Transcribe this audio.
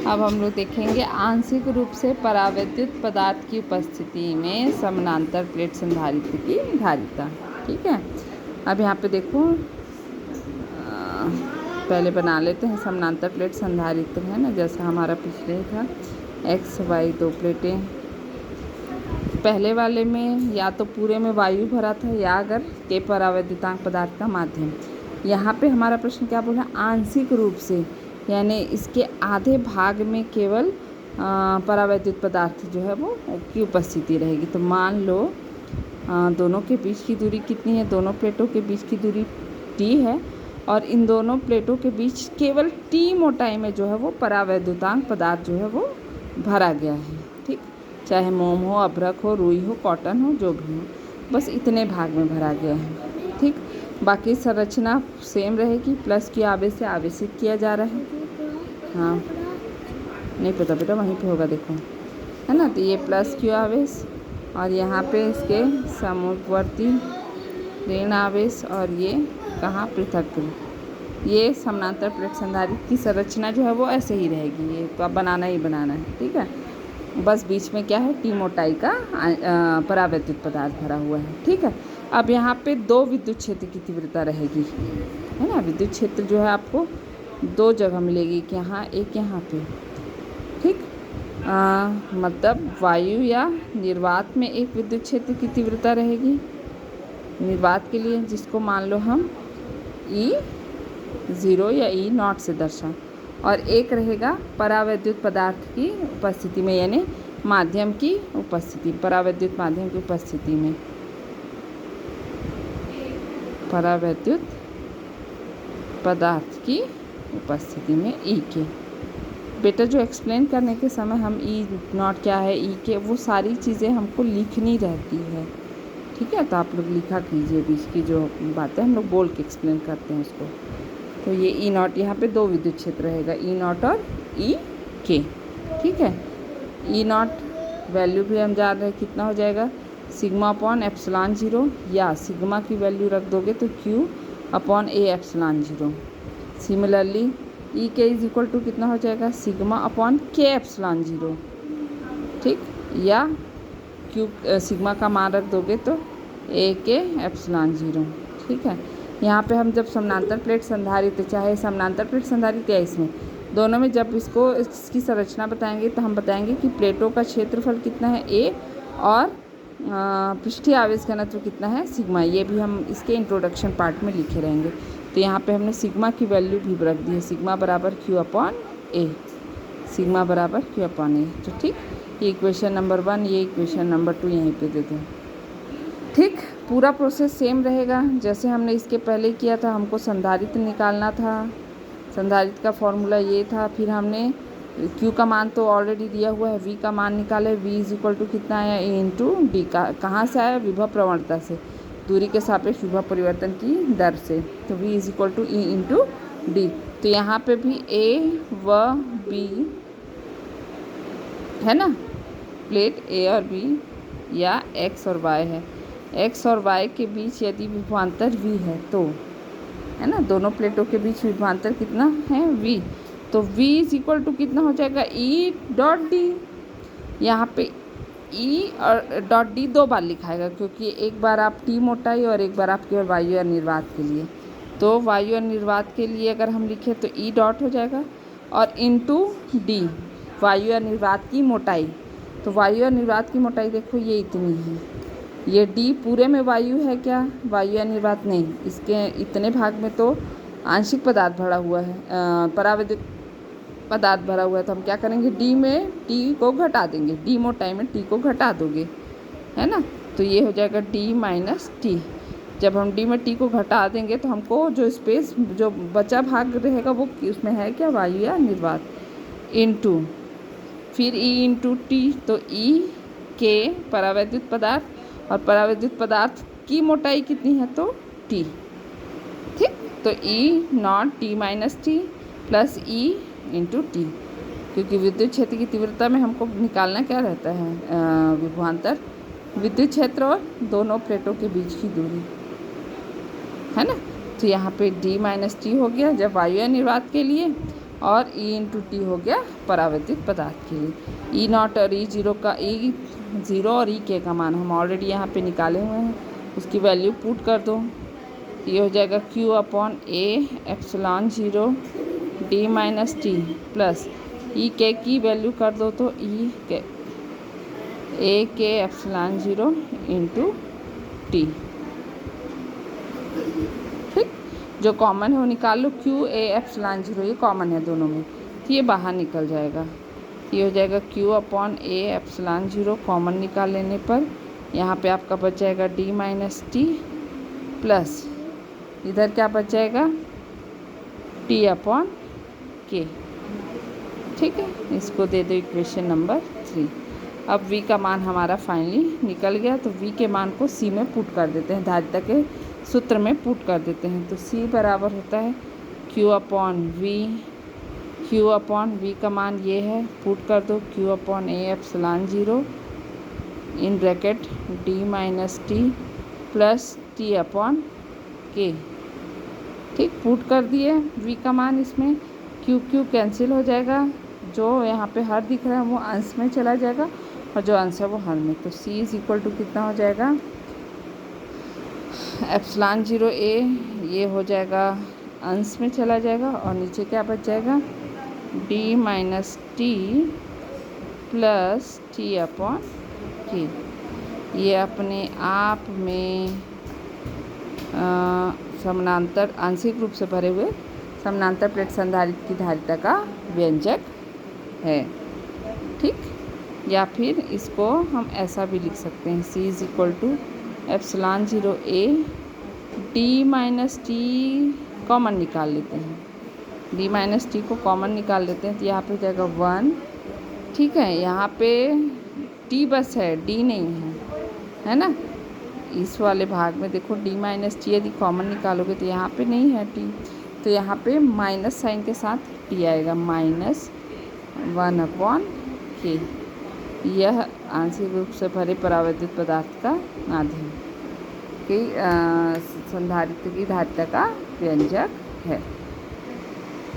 अब हम लोग देखेंगे आंशिक रूप से परावैद्युत पदार्थ की उपस्थिति में समानांतर प्लेट संधारित्र की धारिता। ठीक है, अब यहाँ पे देखो, पहले बना लेते हैं। समानांतर प्लेट संधारित्र है ना, जैसा हमारा पिछले था एक्स वाई दो प्लेटें। पहले वाले में या तो पूरे में वायु भरा था या अगर के परावैद्युतांक पदार्थ का माध्यम। यहाँ पे हमारा प्रश्न क्या बोला, आंशिक रूप से, यानी इसके आधे भाग में केवल परावैद्युत पदार्थ जो है वो की उपस्थिति रहेगी। तो मान लो दोनों के बीच की दूरी कितनी है, दोनों प्लेटों के बीच की दूरी t है और इन दोनों प्लेटों के बीच केवल t मोटाई में जो है वो परावैद्युतांक पदार्थ जो है वो भरा गया है। ठीक, चाहे मोम हो, अभ्रक हो, रुई हो, कॉटन हो, जो भी हो, बस इतने भाग में भरा गया है। ठीक, बाकी संरचना सेम रहेगी। प्लस की आवेश से आवेशित किया जा रहा है। हाँ, नहीं पता बेटा, वहीं पे होगा देखो, है ना। तो ये प्लस क्यू आवेश और यहाँ पे इसके समुपवर्ती ऋण आवेश और ये कहाँ पृथक। ये समानांतर प्लेट संधारित्र की संरचना जो है वो ऐसे ही रहेगी। ये तो अब बनाना ही बनाना है। ठीक है, बस बीच में क्या है, टी मोटाई का परावैद्युत पदार्थ भरा हुआ है। ठीक है, अब यहाँ पे दो विद्युत क्षेत्र की तीव्रता रहेगी, है ना। विद्युत क्षेत्र जो है आपको दो जगह मिलेगी, एक यहाँ एक यहाँ पे। ठीक, मतलब वायु या निर्वात में एक विद्युत क्षेत्र की तीव्रता रहेगी निर्वात के लिए, जिसको मान लो हम E0 या E0 से दर्शाएं, और एक रहेगा परावैद्युत पदार्थ की उपस्थिति में, यानी माध्यम की उपस्थिति, परावैद्युत माध्यम की उपस्थिति में, परावैद्युत पदार्थ की उपस्थिति में E के। बेटा जो एक्सप्लेन करने के समय हम E0 क्या है, E के, वो सारी चीज़ें हमको लिखनी रहती है। ठीक है, तो आप लोग लिखा कीजिए, बीच की जो बातें हम लोग बोल के एक्सप्लेन करते हैं उसको। तो ये E0, यहाँ पे दो विद्युत क्षेत्र रहेगा, E0 और E के। ठीक है, E0 वैल्यू भी हम जान रहे हैं कितना हो जाएगा, सिग्मा अपॉन एप्सिलॉन 0, या सिग्मा की वैल्यू रख दोगे तो Q upon A epsilon 0। Similarly E के इज इक्वल टू कितना हो जाएगा, सिग्मा अपॉन K एप्सिलॉन 0। ठीक, या Q सिग्मा का मान रख दोगे तो A के एप्सिलॉन 0। ठीक है, यहाँ पे हम जब समानांतर प्लेट संधारित्र, चाहे समानांतर प्लेट संधारित्र या इसमें दोनों में जब इसकी संरचना बताएंगे तो हम बताएंगे कि प्लेटों का क्षेत्रफल कितना है A और पृष्ठीय आवेश घनत्व कितना है सिग्मा। ये भी हम इसके इंट्रोडक्शन पार्ट में लिखे रहेंगे। तो यहाँ पे हमने सिग्मा की वैल्यू भी रख दी है, सिग्मा बराबर Q अपॉन A, सिग्मा बराबर Q अपॉन A। तो ठीक, ये इक्वेशन नंबर 1, ये इक्वेशन नंबर 2 यहीं पे दे दो। ठीक, पूरा प्रोसेस सेम रहेगा जैसे हमने इसके पहले किया था। हमको संधारित्र निकालना था, संधारित्र का फॉर्मूला ये था। फिर हमने Q का मान तो ऑलरेडी दिया हुआ है, V का मान निकाले। V इज इक्वल टू कितना आया, A इंटू डी। कहाँ से आया, विभव प्रवणता से, दूरी के सापेक्ष विभव परिवर्तन की दर से। तो V is equal to E into d. तो यहाँ पे भी A व B है ना, प्लेट A और B या X और Y है। X और Y के बीच यदि विभवांतर V है तो, है ना, दोनों प्लेटों के बीच विभवांतर कितना है, V। तो V इज इक्वल टू कितना हो जाएगा, E डॉट डी। यहाँ पे E और डॉट डी दो बार लिखाएगा, क्योंकि एक बार आप T मोटाई और एक बार आप केवल वायु और निर्वात के लिए। तो वायु और निर्वात के लिए अगर हम लिखें तो E डॉट हो जाएगा और इनटू डी, वायु और निर्वात की मोटाई। तो वायु और निर्वात की मोटाई देखो ये इतनी है, ये D पूरे में वायु है क्या, वायु या निर्वात नहीं, इसके इतने भाग में तो आंशिक पदार्थ भरा हुआ है, परावैद्युत पदार्थ भरा हुआ है। तो हम क्या करेंगे, D में T को घटा देंगे, D मोटाई में T को घटा दोगे, है ना। तो ये हो जाएगा D माइनस T। जब हम D में T को घटा देंगे तो हमको जो स्पेस, जो बचा भाग रहेगा वो उसमें है क्या, वायु या निर्वात, इनटू फिर E इंटू टी। तो E के परावैद्युत पदार्थ और परावैद्युत पदार्थ की मोटाई कितनी है, तो T। ठीक, तो E0 T minus T plus E into T, क्योंकि विद्युत क्षेत्र की तीव्रता में हमको निकालना क्या रहता है, विभवांतर, विद्युत क्षेत्र और दोनों प्लेटों के बीच की दूरी, है ना। तो यहाँ पे D माइनस टी हो गया जब वायु या निर्वात के लिए, और E इंटू टी हो गया परावर्तित पदार्थ के लिए। E नॉट और E जीरो का E0 और E के का मान हम ऑलरेडी यहाँ पे निकाले हुए हैं, उसकी वैल्यू पुट कर दो। ये हो जाएगा Q upon A epsilon 0 D minus T plus E के की वैल्यू कर दो तो E के A के एप्सिलॉन 0 इंटू टी। ठीक, जो कॉमन है वो निकाल लो। Q A एप्सिलॉन 0 ये कॉमन है दोनों में, तो ये बाहर निकल जाएगा। ये हो जाएगा Q upon A epsilon 0 common निकाल लेने पर यहाँ पे आपका बच जाएगा D माइनस टी प्लस इधर क्या बच जाएगा T अपॉन K। ठीक है, इसको दे दो इक्वेशन नंबर 3। अब V का मान हमारा फाइनली निकल गया, तो V के मान को C में पुट कर देते हैं, धारिता के सूत्र में पुट कर देते हैं। तो C बराबर होता है Q upon V। Q upon V का मान ये है, पुट कर दो Q upon A epsilon 0 in bracket D minus T plus T upon K। ठीक, पुट कर दिए V का मान इसमें। Q कैंसिल हो जाएगा, जो यहाँ पे हर दिख रहा है वो अंश में चला जाएगा और जो अंश है वो हर में। तो C इज इक्वल टू कितना हो जाएगा एप्सिलॉन 0 A, ये हो जाएगा अंश में चला जाएगा और नीचे क्या बच जाएगा D minus T plus T upon K। ये अपने आप में समानांतर आंशिक रूप से भरे हुए समानांतर प्लेट संधारित्र की धारिता का व्यंजक है। ठीक, या फिर इसको हम ऐसा भी लिख सकते हैं C is equal to epsilon 0 A D minus t common निकाल लेते हैं, D माइनस टी को कॉमन निकाल लेते हैं तो यहाँ पे हो जाएगा 1। ठीक है, यहाँ पे T बस है, D नहीं है ना। इस वाले भाग में देखो D माइनस टी यदि कॉमन निकालोगे तो यहाँ पे नहीं है T, तो यहाँ पे माइनस साइन के साथ T आएगा माइनस 1 अपॉन K। यह आंशिक रूप से भरे परावर्तित पदार्थ का माध्यम की संधारित्र की धारिता का व्यंजक है।